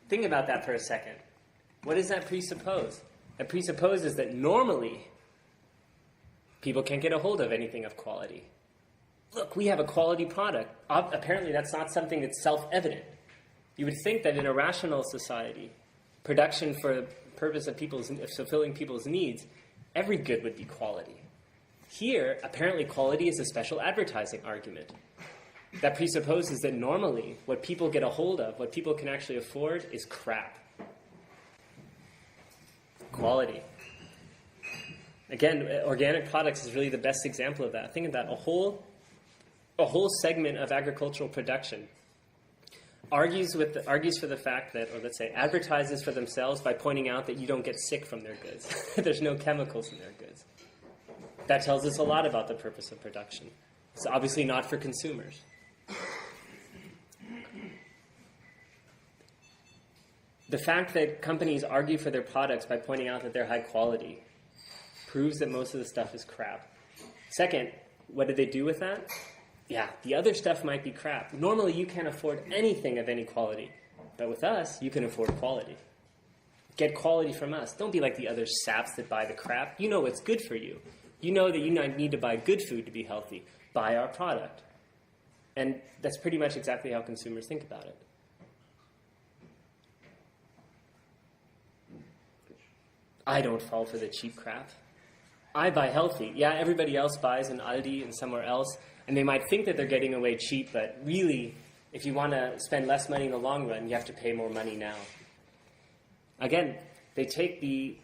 Think about that for a second. What does that presuppose? That presupposes that normally people can't get a hold of anything of quality. Look, we have a quality product. Apparently that's not something that's self-evident. You would think that in a rational society, production for the purpose of fulfilling people's needs, every good would be quality. Here, apparently quality is a special advertising argument. That presupposes that normally what people get a hold of, what people can actually afford, is crap. Quality. Again, organic products is really the best example of that. Think about a whole segment of agricultural production argues for the fact that, or let's say, advertises for themselves by pointing out that you don't get sick from their goods. There's no chemicals in their goods. That tells us a lot about the purpose of production. It's obviously not for consumers. The fact that companies argue for their products by pointing out that they're high quality proves that most of the stuff is crap. Second, what did they do with that? Yeah, the other stuff might be crap. Normally, you can't afford anything of any quality. But with us, you can afford quality. Get quality from us. Don't be like the other saps that buy the crap. You know what's good for you. You know that you need to buy good food to be healthy. Buy our product. And that's pretty much exactly how consumers think about it. I don't fall for the cheap crap. I buy healthy. Yeah, everybody else buys in Aldi and somewhere else, and they might think that they're getting away cheap, but really, if you want to spend less money in the long run, you have to pay more money now. Again, they take the,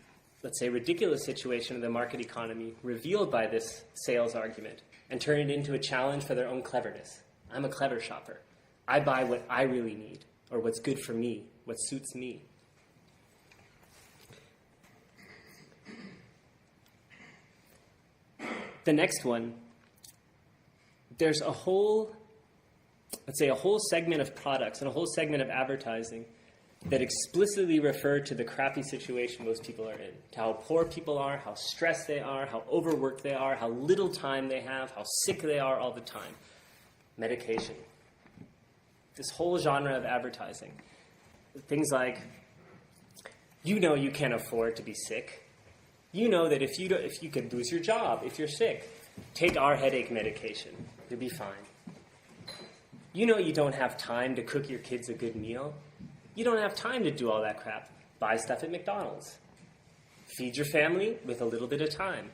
let's say, ridiculous situation of the market economy revealed by this sales argument and turn it into a challenge for their own cleverness. I'm a clever shopper. I buy what I really need, or what's good for me, what suits me. The next one, there's a whole segment of products and a whole segment of advertising that explicitly refer to the crappy situation most people are in, to how poor people are, how stressed they are, how overworked they are, how little time they have, how sick they are all the time. Medication. This whole genre of advertising. Things like, you know you can't afford to be sick. You know that if you could lose your job, if you're sick, take our headache medication. You'll be fine. You know you don't have time to cook your kids a good meal. You don't have time to do all that crap. Buy stuff at McDonald's. Feed your family with a little bit of time.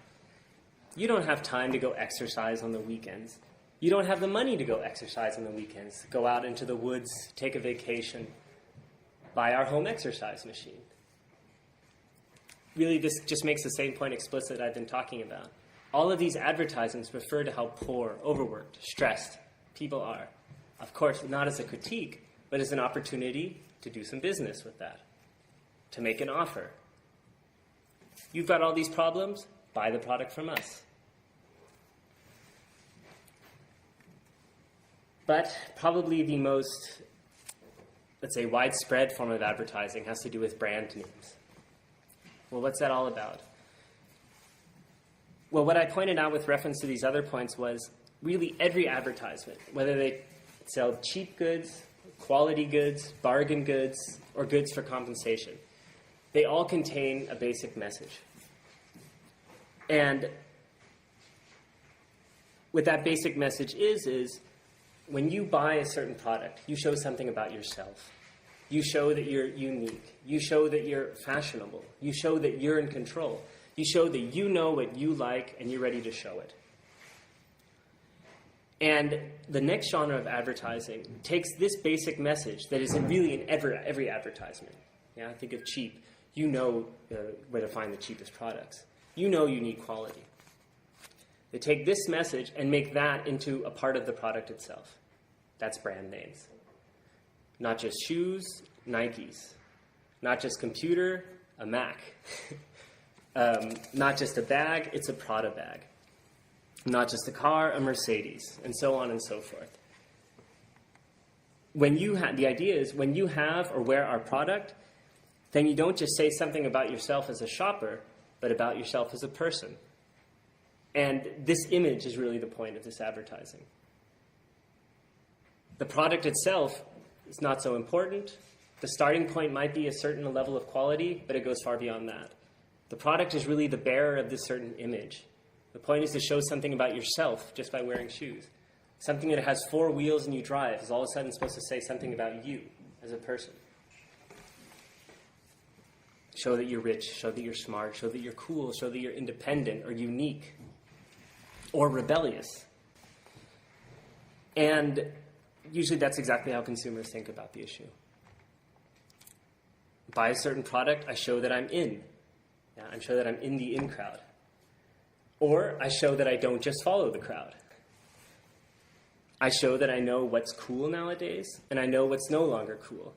You don't have time to go exercise on the weekends. You don't have the money to go exercise on the weekends. Go out into the woods, take a vacation. Buy our home exercise machine. Really, this just makes the same point explicit I've been talking about. All of these advertisements refer to how poor, overworked, stressed people are. Of course, not as a critique, but as an opportunity to do some business with that, to make an offer. You've got all these problems, buy the product from us. But probably the most, let's say, widespread form of advertising has to do with brand names. Well, what's that all about? Well, what I pointed out with reference to these other points was really every advertisement, whether they sell cheap goods, quality goods, bargain goods, or goods for compensation, they all contain a basic message. And what that basic message is when you buy a certain product, you show something about yourself. You show that you're unique. You show that you're fashionable. You show that you're in control. You show that you know what you like and you're ready to show it. And the next genre of advertising takes this basic message that is really in every advertisement. Yeah, think of cheap. You know where to find the cheapest products. You know you need quality. They take this message and make that into a part of the product itself. That's brand names. Not just shoes, Nikes. Not just computer, a Mac. Not just a bag, it's a Prada bag. Not just a car, a Mercedes, and so on and so forth. The idea is when you have or wear our product, then you don't just say something about yourself as a shopper, but about yourself as a person. And this image is really the point of this advertising. The product itself is not so important. The starting point might be a certain level of quality, but it goes far beyond that. The product is really the bearer of this certain image. The point is to show something about yourself just by wearing shoes. Something that has 4 wheels and you drive is all of a sudden supposed to say something about you as a person. Show that you're rich, show that you're smart, show that you're cool, show that you're independent or unique or rebellious. And usually that's exactly how consumers think about the issue. Buy a certain product, I show that I'm in. Yeah, I show that I'm in the in crowd. Or I show that I don't just follow the crowd. I show that I know what's cool nowadays, and I know what's no longer cool.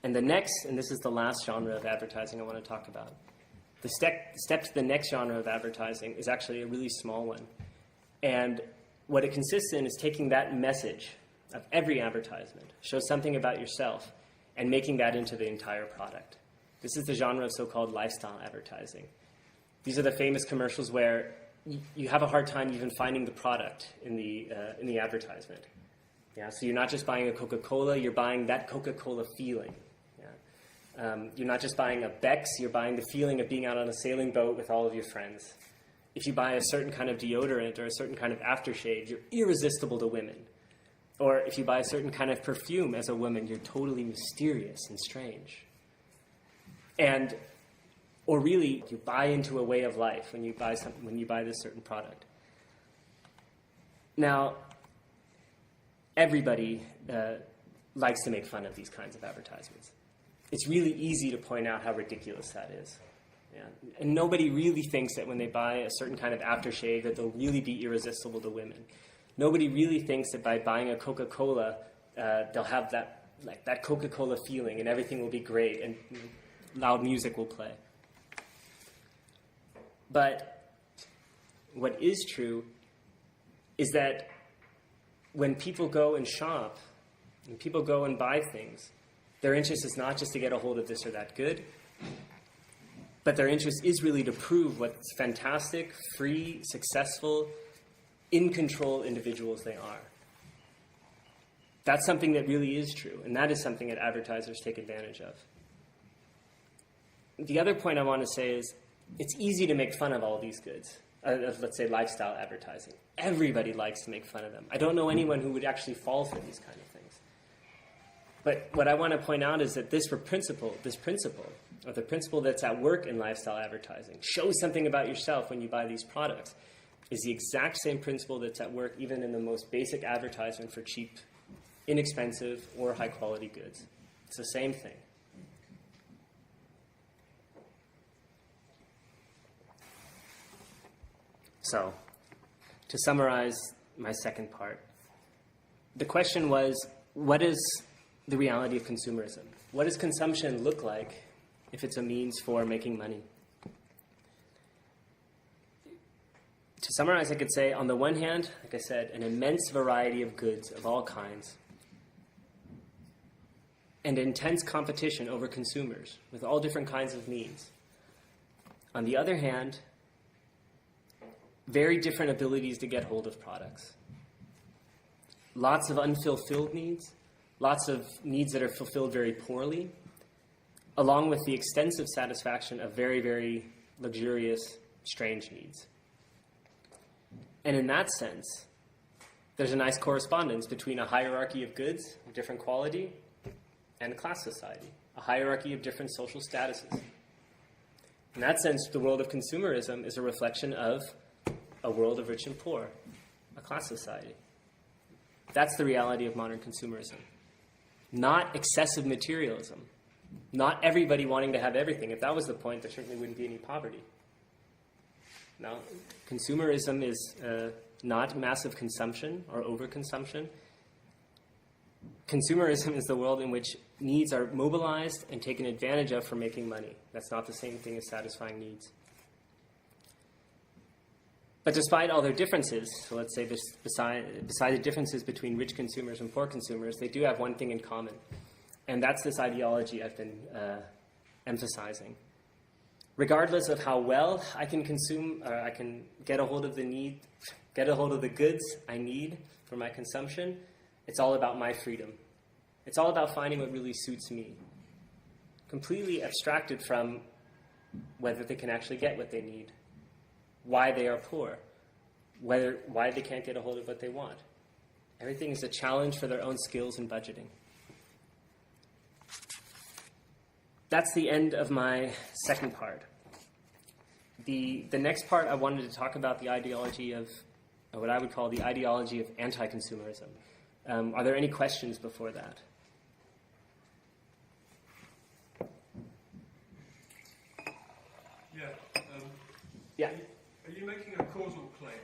And this is the last genre of advertising I want to talk about. The step to the next genre of advertising is actually a really small one. And what it consists in is taking that message of every advertisement, show something about yourself, and making that into the entire product. This is the genre of so-called lifestyle advertising. These are the famous commercials where you have a hard time even finding the product in the advertisement. Yeah, so you're not just buying a Coca-Cola, you're buying that Coca-Cola feeling. Yeah. You're not just buying a Bex, you're buying the feeling of being out on a sailing boat with all of your friends. If you buy a certain kind of deodorant or a certain kind of aftershave, you're irresistible to women. Or if you buy a certain kind of perfume as a woman, you're totally mysterious and strange. Or really, you buy into a way of life when you buy this certain product. Now, everybody likes to make fun of these kinds of advertisements. It's really easy to point out how ridiculous that is. Yeah. And nobody really thinks that when they buy a certain kind of aftershave that they'll really be irresistible to women. Nobody really thinks that by buying a Coca-Cola, they'll have that Coca-Cola feeling and everything will be great and loud music will play. But what is true is that when people go and shop, when people go and buy things, their interest is not just to get a hold of this or that good, but their interest is really to prove what fantastic, free, successful, in-control individuals they are. That's something that really is true, and that is something that advertisers take advantage of. The other point I want to say is it's easy to make fun of all these goods, of, let's say, lifestyle advertising. Everybody likes to make fun of them. I don't know anyone who would actually fall for these kind of things. But what I want to point out is that this principle, or the principle that's at work in lifestyle advertising, show something about yourself when you buy these products, is the exact same principle that's at work even in the most basic advertisement for cheap, inexpensive, or high-quality goods. It's the same thing. So, to summarize my second part, the question was, what is the reality of consumerism? What does consumption look like if it's a means for making money? To summarize, I could say, on the one hand, like I said, an immense variety of goods of all kinds, and intense competition over consumers with all different kinds of needs. On the other hand, very different abilities to get hold of products. Lots of unfulfilled needs, lots of needs that are fulfilled very poorly, along with the extensive satisfaction of very, very luxurious, strange needs. And in that sense, there's a nice correspondence between a hierarchy of goods of different quality and a class society, a hierarchy of different social statuses. In that sense, the world of consumerism is a reflection of a world of rich and poor, a class society. That's the reality of modern consumerism. Not excessive materialism. Not everybody wanting to have everything. If that was the point, there certainly wouldn't be any poverty. No, consumerism is not massive consumption or overconsumption. Consumerism is the world in which needs are mobilized and taken advantage of for making money. That's not the same thing as satisfying needs. But despite all their differences, so let's say beside the differences between rich consumers and poor consumers, they do have one thing in common. And that's this ideology I've been emphasizing. Regardless of how well I can consume, or I can get a hold of the goods I need for my consumption, it's all about my freedom. It's all about finding what really suits me. Completely abstracted from whether they can actually get what they need, why they are poor, why they can't get a hold of what they want. Everything is a challenge for their own skills in budgeting. That's the end of my second part. The next part, I wanted to talk about the ideology of, or what I would call the ideology of anti-consumerism. Are there any questions before that? Yeah. Are you making a causal claim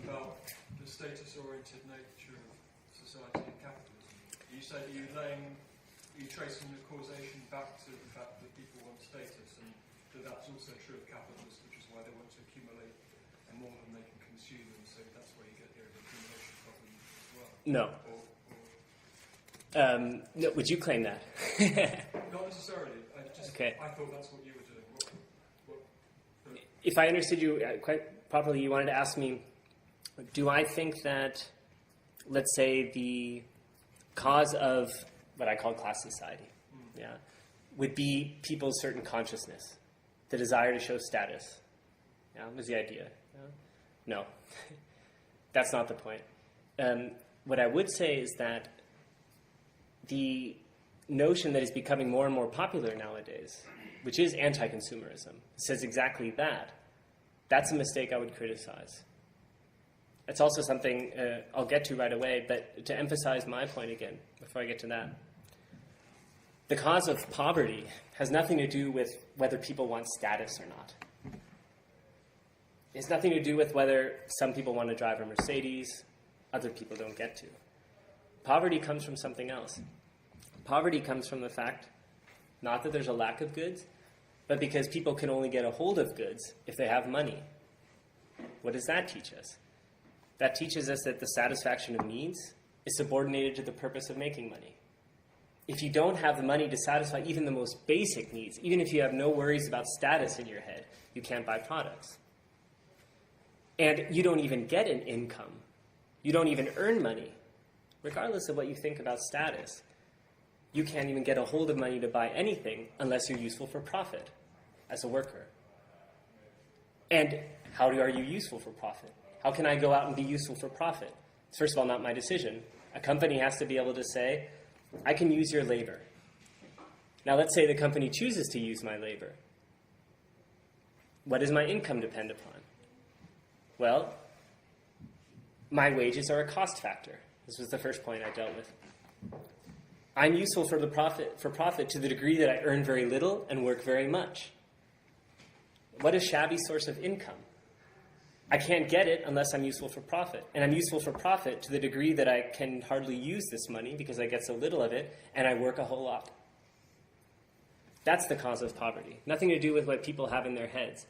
about the status-oriented nature of society and capitalism? You say that you're tracing the causation back to the fact that people want status, and that's also true of capitalists, which is why they want to accumulate more than they can consume, and so that's why you get the accumulation problem as well. No. No. Would you claim that? Not necessarily. I thought that's what you were doing. If I understood you quite properly, you wanted to ask me, do I think that, let's say, the cause of what I call class society, would be people's certain consciousness, the desire to show status? Was the idea. No. That's not the point. What I would say is that the notion that is becoming more and more popular nowadays, which is anti-consumerism, says exactly that. That's a mistake I would criticize. It's also something I'll get to right away, but to emphasize my point again, before I get to that. The cause of poverty has nothing to do with whether people want status or not. It has nothing to do with whether some people want to drive a Mercedes, other people don't get to. Poverty comes from something else. Poverty comes from the fact, not that there's a lack of goods, but because people can only get a hold of goods if they have money. What does that teach us? That teaches us that the satisfaction of needs is subordinated to the purpose of making money. If you don't have the money to satisfy even the most basic needs, even if you have no worries about status in your head, you can't buy products. And you don't even get an income. You don't even earn money. Regardless of what you think about status, you can't even get a hold of money to buy anything unless you're useful for profit as a worker. And how are you useful for profit? How can I go out and be useful for profit? It's first of all not my decision. A company has to be able to say, I can use your labor. Now let's say the company chooses to use my labor. What does my income depend upon? Well, my wages are a cost factor. This was the first point I dealt with. I'm useful for profit to the degree that I earn very little and work very much. What a shabby source of income. I can't get it unless I'm useful for profit. And I'm useful for profit to the degree that I can hardly use this money because I get so little of it and I work a whole lot. That's the cause of poverty. Nothing to do with what people have in their heads.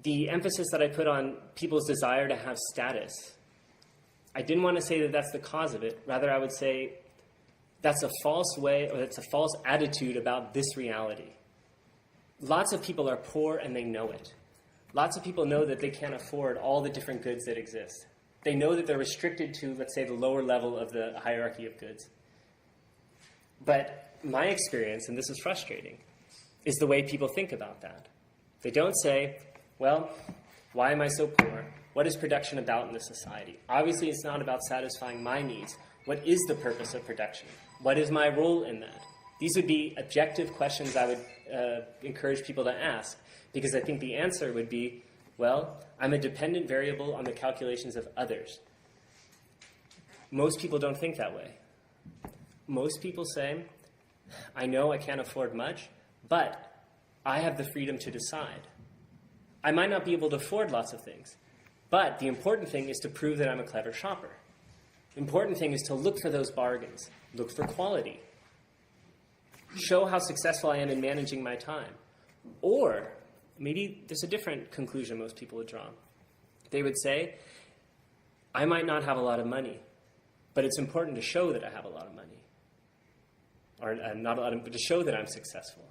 The emphasis that I put on people's desire to have status, I didn't want to say that that's the cause of it. Rather, I would say that's a false way, or that's a false attitude about this reality. Lots of people are poor and they know it. Lots of people know that they can't afford all the different goods that exist. They know that they're restricted to, let's say, the lower level of the hierarchy of goods. But my experience, and this is frustrating, is the way people think about that. They don't say, well, why am I so poor? What is production about in this society? Obviously, it's not about satisfying my needs. What is the purpose of production? What is my role in that? These would be objective questions I would encourage people to ask, because I think the answer would be, well, I'm a dependent variable on the calculations of others. Most people don't think that way. Most people say, I know I can't afford much, but I have the freedom to decide. I might not be able to afford lots of things, but the important thing is to prove that I'm a clever shopper. The important thing is to look for those bargains, look for quality, show how successful I am in managing my time. Or maybe there's a different conclusion most people would draw. They would say, I might not have a lot of money, but it's important to show that I have a lot of money. Or not a lot of, but to show that I'm successful.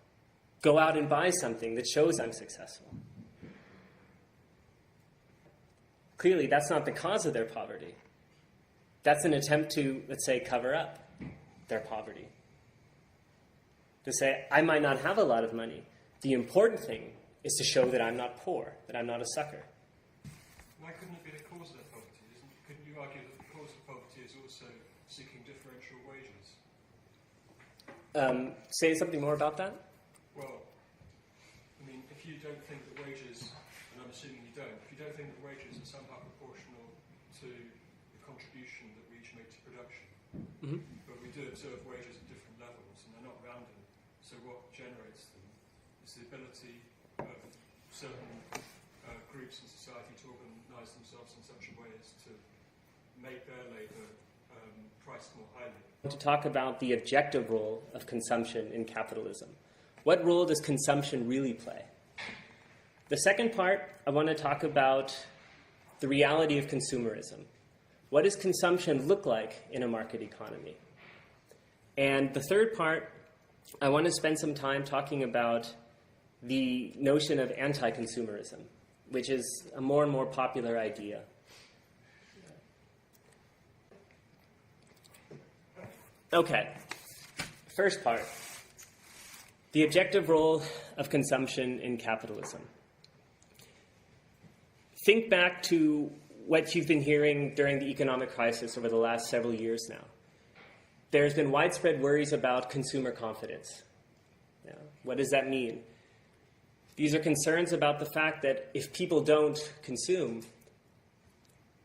Go out and buy something that shows I'm successful. Clearly, that's not the cause of their poverty. That's an attempt to, let's say, cover up their poverty. To say, I might not have a lot of money. The important thing is to show that I'm not poor, that I'm not a sucker. Why couldn't it be the cause of their poverty? Couldn't you argue that the cause of poverty is also seeking differential wages? Say something more about that? Well, I mean, if you don't think that wages, and I'm assuming you don't, if you don't think that wages are somehow proportional to the contribution that we each make to production, but we do observe wages at different levels, and they're not random, so what generates them is the ability of certain groups in society to organise themselves in such a way as to make their labour priced more highly. To talk about the objective role of consumption in capitalism. What role does consumption really play? The second part, I want to talk about the reality of consumerism. What does consumption look like in a market economy? And the third part, I want to spend some time talking about the notion of anti-consumerism, which is a more and more popular idea. Okay, first part, the objective role of consumption in capitalism. Think back to what you've been hearing during the economic crisis over the last several years now. There's been widespread worries about consumer confidence. Yeah. What does that mean? These are concerns about the fact that if people don't consume,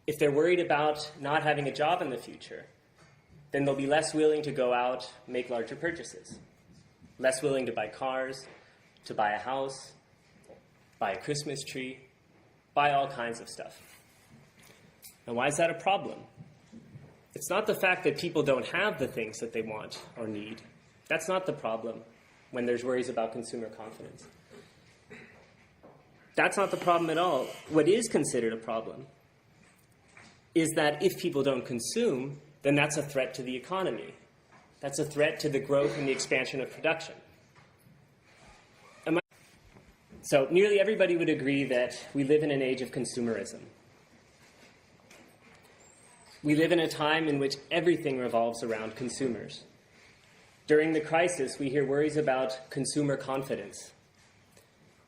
if they're worried about not having a job in the future, then they'll be less willing to go out and make larger purchases, less willing to buy cars, to buy a house, buy a Christmas tree, buy all kinds of stuff. And why is that a problem? It's not the fact that people don't have the things that they want or need. That's not the problem when there's worries about consumer confidence. That's not the problem at all. What is considered a problem is that if people don't consume, then that's a threat to the economy. That's a threat to the growth and the expansion of production. So nearly everybody would agree that we live in an age of consumerism. We live in a time in which everything revolves around consumers. During the crisis, we hear worries about consumer confidence.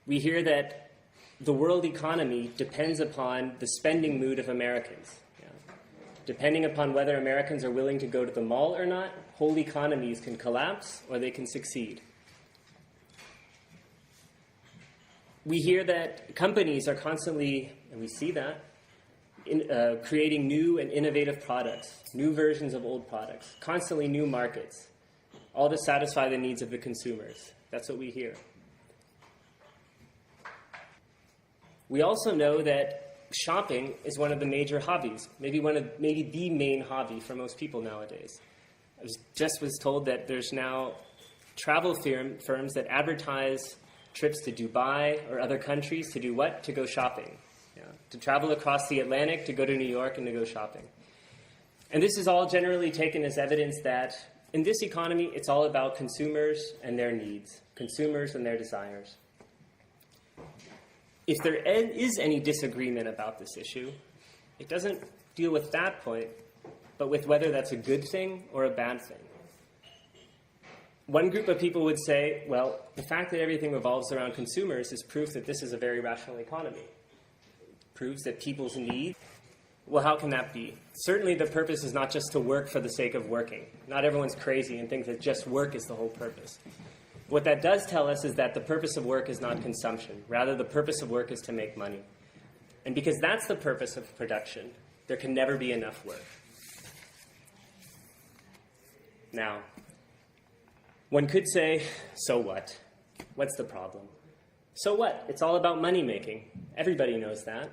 We hear that the world economy depends upon the spending mood of Americans. Depending upon whether Americans are willing to go to the mall or not, whole economies can collapse or they can succeed. We hear that companies are constantly, and we see that, creating new and innovative products, new versions of old products, constantly new markets, all to satisfy the needs of the consumers. That's what we hear. We also know that shopping is one of the major hobbies, maybe the main hobby for most people nowadays. I just was told that there's now travel firms that advertise trips to Dubai or other countries to do what? To go shopping. Yeah. To travel across the Atlantic, to go to New York and to go shopping. And this is all generally taken as evidence that in this economy, it's all about consumers and their needs, consumers and their desires. If there is any disagreement about this issue, it doesn't deal with that point, but with whether that's a good thing or a bad thing. One group of people would say, well, the fact that everything revolves around consumers is proof that this is a very rational economy. It proves that people's need. Well, how can that be? Certainly the purpose is not just to work for the sake of working. Not everyone's crazy and thinks that just work is the whole purpose. What that does tell us is that the purpose of work is not consumption. Rather, the purpose of work is to make money. And because that's the purpose of production, there can never be enough work. Now, one could say, so what? What's the problem? So what? It's all about money making. Everybody knows that.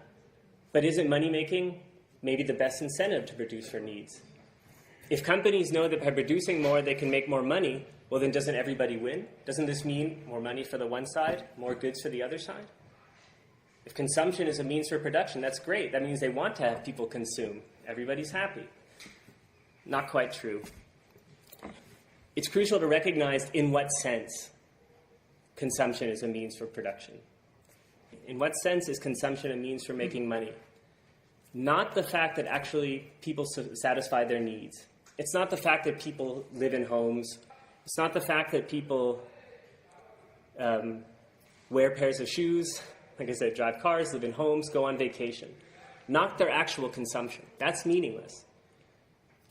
But isn't money making maybe the best incentive to produce for needs? If companies know that by producing more they can make more money, well then doesn't everybody win? Doesn't this mean more money for the one side, more goods for the other side? If consumption is a means for production, that's great. That means they want to have people consume. Everybody's happy. Not quite true. It's crucial to recognize in what sense consumption is a means for production. In what sense is consumption a means for making money? Not the fact that actually people satisfy their needs. It's not the fact that people live in homes. It's not the fact that people wear pairs of shoes, like I said, drive cars, live in homes, go on vacation. Not their actual consumption. That's meaningless.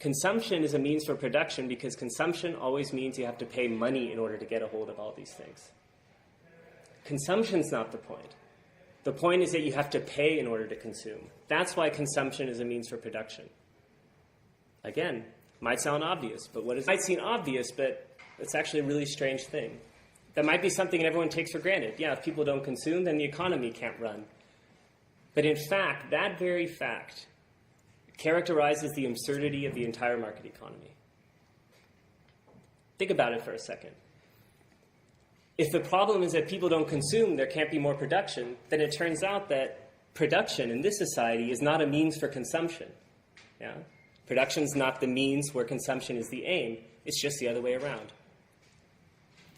Consumption is a means for production because consumption always means you have to pay money in order to get a hold of all these things. Consumption's not the point. The point is that you have to pay in order to consume. That's why consumption is a means for production. Again, might sound obvious, but what is it? Might seem obvious, but it's actually a really strange thing. That might be something everyone takes for granted. Yeah, if people don't consume, then the economy can't run. But in fact, that very fact characterizes the absurdity of the entire market economy. Think about it for a second. If the problem is that people don't consume, there can't be more production, then it turns out that production in this society is not a means for consumption. Yeah? Production's not the means where consumption is the aim. It's just the other way around.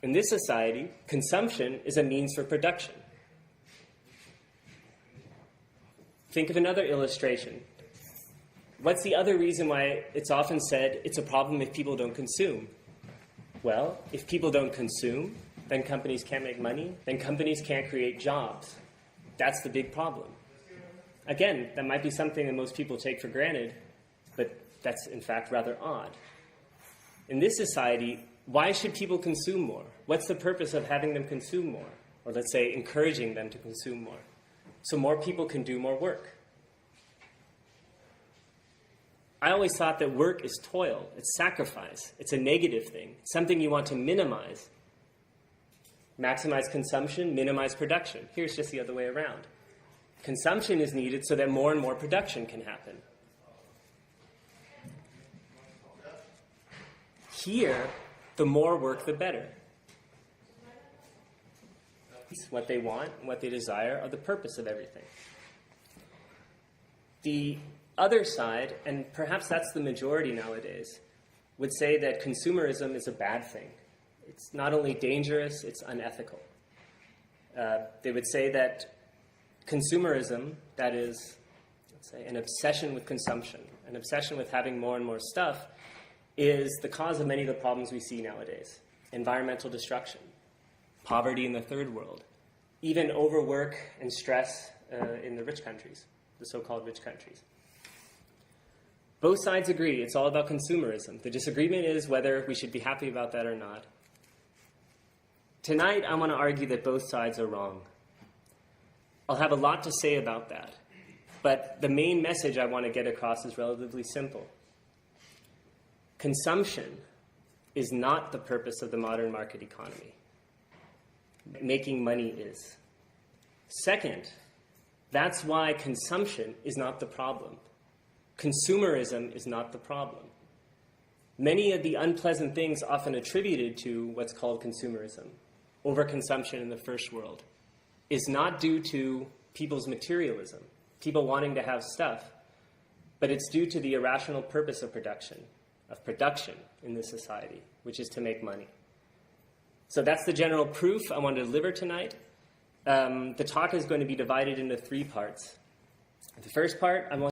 In this society, consumption is a means for production. Think of another illustration. What's the other reason why it's often said it's a problem if people don't consume? Well, if people don't consume, then companies can't make money, then companies can't create jobs. That's the big problem. Again, that might be something that most people take for granted, but that's in fact rather odd. In this society, why should people consume more? What's the purpose of having them consume more? Or let's say encouraging them to consume more? So more people can do more work. I always thought that work is toil, it's sacrifice, it's a negative thing, it's something you want to minimize. Maximize consumption, minimize production. Here's just the other way around. Consumption is needed so that more and more production can happen. Here, the more work, the better. What they want, what they desire are the purpose of everything. The other side, and perhaps that's the majority nowadays, would say that consumerism is a bad thing. It's not only dangerous, it's unethical. They would say that consumerism, that is, let's say, an obsession with consumption, an obsession with having more and more stuff, is the cause of many of the problems we see nowadays. Environmental destruction, poverty in the third world, even overwork and stress in the rich countries, the so-called rich countries. Both sides agree it's all about consumerism. The disagreement is whether we should be happy about that or not. Tonight, I want to argue that both sides are wrong. I'll have a lot to say about that, but the main message I want to get across is relatively simple. Consumption is not the purpose of the modern market economy. Making money is. Second, that's why consumption is not the problem. Consumerism is not the problem. Many of the unpleasant things often attributed to what's called consumerism, overconsumption in the first world, is not due to people's materialism, people wanting to have stuff, but it's due to the irrational purpose of production in this society, which is to make money. So that's the general proof I want to deliver tonight. The talk is going to be divided into 3 parts. The first part, I want